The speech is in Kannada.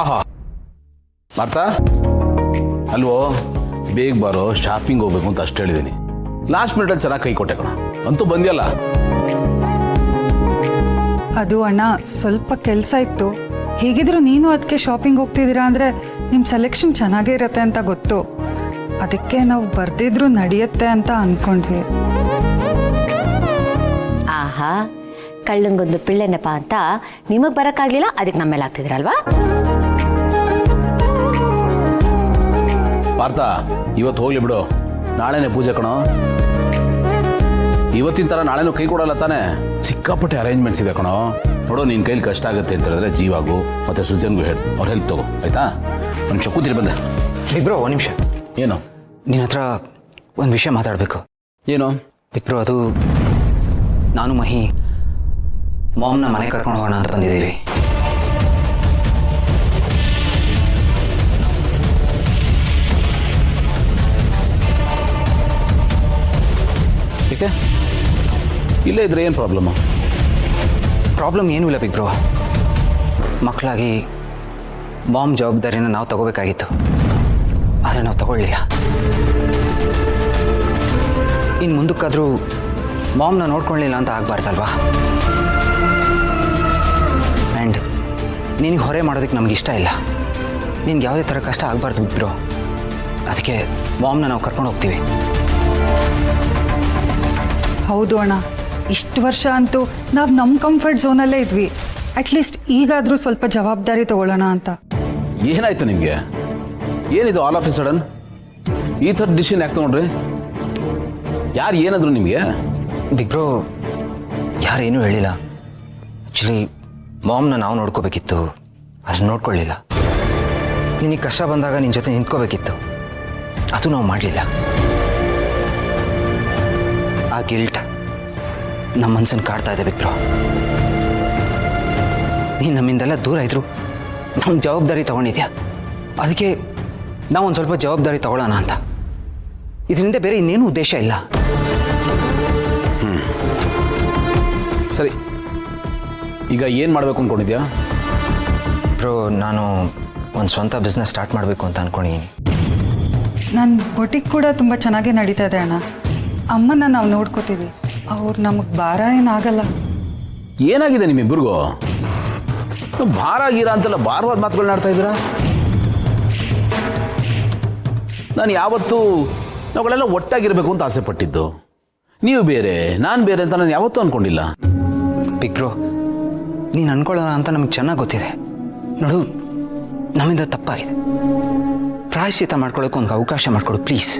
ಆಹಾ ಮಾರ್ತಾ ಅಲ್ವೋ ಬೇಗ ಬಾರೋ ಶಾಪಿಂಗ್ ಹೋಗ್ಬೇಕು ಅಂತ ಅಷ್ಟು ಹೇಳಿದ್ದೀನಿ. ಲಾಸ್ಟ್ ಮಿನಿಟಲ್ಲಿ ಚೆನ್ನಾಗಿ ಕೈ ಕೊಟ್ಟೆ ಕಣ, ಅಂತೂ ಬಂದ್ಯಲ್ಲ. ಅದು ಅಣ್ಣ ಸ್ವಲ್ಪ ಕೆಲಸ ಇತ್ತು. ಹೇಗಿದ್ರು ನೀನು ಅದಕ್ಕೆ ಶಾಪಿಂಗ್ ಹೋಗ್ತಿದ್ದೀರಾ ಅಂದರೆ ನಿಮ್ಮ ಸೆಲೆಕ್ಷನ್ ಚೆನ್ನಾಗೇ ಇರುತ್ತೆ ಅಂತ ಗೊತ್ತು. ಅದಕ್ಕೆ ನಾವು ಬರ್ದಿದ್ರು ನಡೆಯುತ್ತೆ ಅಂತ ಅಂದ್ಕೊಂಡ್ವಿ. ಆಹಾ, ಕಳ್ಳಂಗೊಂದು ಪಿಳ್ಳೆನಪ್ಪ ಅಂತ ನಿಮಗೆ ಬರೋಕ್ಕಾಗಲಿಲ್ಲ, ಅದಕ್ಕೆ ನಮ್ಮ ಮೇಲೆ ಆಗ್ತಿದ್ರಲ್ವಾ? ಪಾರ್ಥ, ಇವತ್ತು ಹೋಗ್ಲಿ ಬಿಡು, ನಾಳೆನೇ ಪೂಜೆ ಕಣೋ. ಇವತ್ತಿನ ಥರ ನಾಳೆನೂ ಕೈ ಕೊಡಲ್ಲ ತಾನೆ. ಸಿಕ್ಕಾಪಟ್ಟೆ ಅರೇಂಜ್ಮೆಂಟ್ಸ್ ಇದೆ ಕಣೋ. ನೋಡೋ, ನಿನ್ನ ಕೈಲಿ ಕಷ್ಟ ಆಗುತ್ತೆ ಅಂತ ಹೇಳಿದ್ರೆ ಜೀವಾಗು ಮತ್ತು ಸೃಜನ್ಗೂ ಹೇಳಿ ಅವ್ರ ಹೆಲ್ಪ್ ತಗೋ, ಆಯ್ತಾ? ಒಂದು ನಿಮಿಷ ಕೂತಿರಿ, ಬಂದೆ. ಬಿಗ್ರೋ ಒಂದು ನಿಮಿಷ. ಏನು? ನಿನ್ನ ಹತ್ರ ಒಂದು ವಿಷಯ ಮಾತಾಡಬೇಕು. ಏನು? ಬಿಗ್ರೋ, ಅದು ನಾನು ಮಹಿ ಮಾಮ್ನ ಮನೆ ಕರ್ಕೊಂಡು ಹೋಗೋಣ ಅಂತ ಬಂದಿದ್ದೀವಿ. ಏಕೆ? ಇಲ್ಲೇ ಇದ್ರೆ ಏನು ಪ್ರಾಬ್ಲಮ್ಮು? ಪ್ರಾಬ್ಲಮ್ ಏನೂ ಇಲ್ಲ ಬಿಗ್ರೋ. ಮಕ್ಕಳಾಗಿ ಮಾಮ್ ಜವಾಬ್ದಾರಿನ ನಾವು ತಗೋಬೇಕಾಗಿತ್ತು, ಆದರೆ ನಾವು ತಗೊಳ್ಳಿಲ್ಲ. ಇನ್ನು ಮುಂದಕ್ಕಾದರೂ ಮಾಮ್ನ ನೋಡ್ಕೊಳ್ಳಿಲ್ಲ ಅಂತ ಆಗಬಾರ್ದಲ್ವಾ? ಆ್ಯಂಡ್ ನಿನಗೆ ಹೊರೆ ಮಾಡೋದಕ್ಕೆ ನಮ್ಗೆ ಇಷ್ಟ ಇಲ್ಲ. ನಿನ್ಗೆ ಯಾವುದೇ ಥರ ಕಷ್ಟ ಆಗಬಾರ್ದು ಬಿಗ್ರೋ. ಅದಕ್ಕೆ ಮಾಮ್ನ ನಾವು ಕರ್ಕೊಂಡು ಹೋಗ್ತೀವಿ. ಹೌದು ಅಣ್ಣ, ಇಷ್ಟು ವರ್ಷ ಅಂತೂ ನಾವು ನಮ್ಮ ಕಂಫರ್ಟ್ ಝೋನಲ್ಲೇ ಇದ್ವಿ. ಅಟ್ಲೀಸ್ಟ್ ಈಗಾದರೂ ಸ್ವಲ್ಪ ಜವಾಬ್ದಾರಿ ತಗೊಳ್ಳೋಣ ಅಂತ. ಏನಾಯ್ತು ನಿಮಗೆ? ಏನಿದು ಆಲ್ ಆಫ್ ಎ ಸಡನ್ ಈ ಥರ ಡಿಸಿಷನ್ ಯಾಕೆ ತಗೊಂಡ್ರಿ? ಯಾರು ಏನಾದ್ರು ನಿಮಗೆ? ಬಿಗ್ರೋ, ಯಾರೇನೂ ಹೇಳಿಲ್ಲ. ಆ್ಯಕ್ಚುಲಿ ಮಾಮ್ನ ನಾವು ನೋಡ್ಕೋಬೇಕಿತ್ತು, ಅದನ್ನು ನೋಡ್ಕೊಳ್ಳಿಲ್ಲ. ನಿನಗೆ ಕಷ್ಟ ಬಂದಾಗ ನಿನ್ನ ಜೊತೆ ನಿಂತ್ಕೋಬೇಕಿತ್ತು, ಅದು ನಾವು ಮಾಡಲಿಲ್ಲ. ಆ ಗಿಲ್ಟ್ ನಮ್ಮ ಮನಸ್ಸನ್ನು ಕಾಡ್ತಾ ಇದೆ ಬಿಗ್ರೋ. ನೀನು ನಮ್ಮಿಂದೆಲ್ಲ ದೂರ ಇದ್ರು ನಮ್ಮ ಜವಾಬ್ದಾರಿ ತಗೊಂಡಿದ್ಯಾ, ಅದಕ್ಕೆ ನಾವು ಒಂದು ಸ್ವಲ್ಪ ಜವಾಬ್ದಾರಿ ತಗೊಳ್ಳೋಣ ಅಂತ. ಇದರಿಂದ ಬೇರೆ ಇನ್ನೇನು ಉದ್ದೇಶ ಇಲ್ಲ. ಸರಿ, ಈಗ ಏನು ಮಾಡಬೇಕು ಅಂದ್ಕೊಂಡಿದ್ಯಾ? ಬ್ರೋ, ನಾನು ಒಂದು ಸ್ವಂತ ಬಿಸ್ನೆಸ್ ಸ್ಟಾರ್ಟ್ ಮಾಡಬೇಕು ಅಂತ ಅಂದ್ಕೊಂಡಿದ್ದೀನಿ. ನನ್ನ ಬೊಟಿಕ್ ಕೂಡ ತುಂಬ ಚೆನ್ನಾಗೇ ನಡೀತಾ ಇದೆ ಅಣ್ಣ. ಅಮ್ಮನ ನಾವು ನೋಡ್ಕೋತೀವಿ, ಅವ್ರು ನಮಗೆ ಭಾರ ಏನಾಗಲ್ಲ. ಏನಾಗಿದೆ ನಿಮ್ಮಿಬ್ಬರಿಗೂ? ಭಾರ ಗೀರ ಅಂತೆಲ್ಲ ಭಾರವಾದ ಮಾತುಗಳನ್ನ ಆಡ್ತಾ ಇದ್ದೀರಾ? ನಾನು ಯಾವತ್ತೂ ನಾವುಗಳೆಲ್ಲ ಒಟ್ಟಾಗಿರ್ಬೇಕು ಅಂತ ಆಸೆ ಪಟ್ಟಿದ್ದು. ನೀವು ಬೇರೆ, ನಾನು ಬೇರೆ ಅಂತ ನಾನು ಯಾವತ್ತೂ ಅಂದ್ಕೊಂಡಿಲ್ಲ. ಬಿಗ್ರೋ, ನೀನು ಅನ್ಕೊಳ್ಳೋಣ ಅಂತ ನಮಗೆ ಚೆನ್ನಾಗಿ ಗೊತ್ತಿದೆ. ನೋಡು, ನಮ್ಮಿಂದ ತಪ್ಪಾಗಿದೆ. ಪ್ರಾಯಶ್ಚಿತ್ತ ಮಾಡ್ಕೊಳ್ಳೋಕೆ ಒಂದು ಅವಕಾಶ ಮಾಡಿಕೊಡು ಪ್ಲೀಸ್.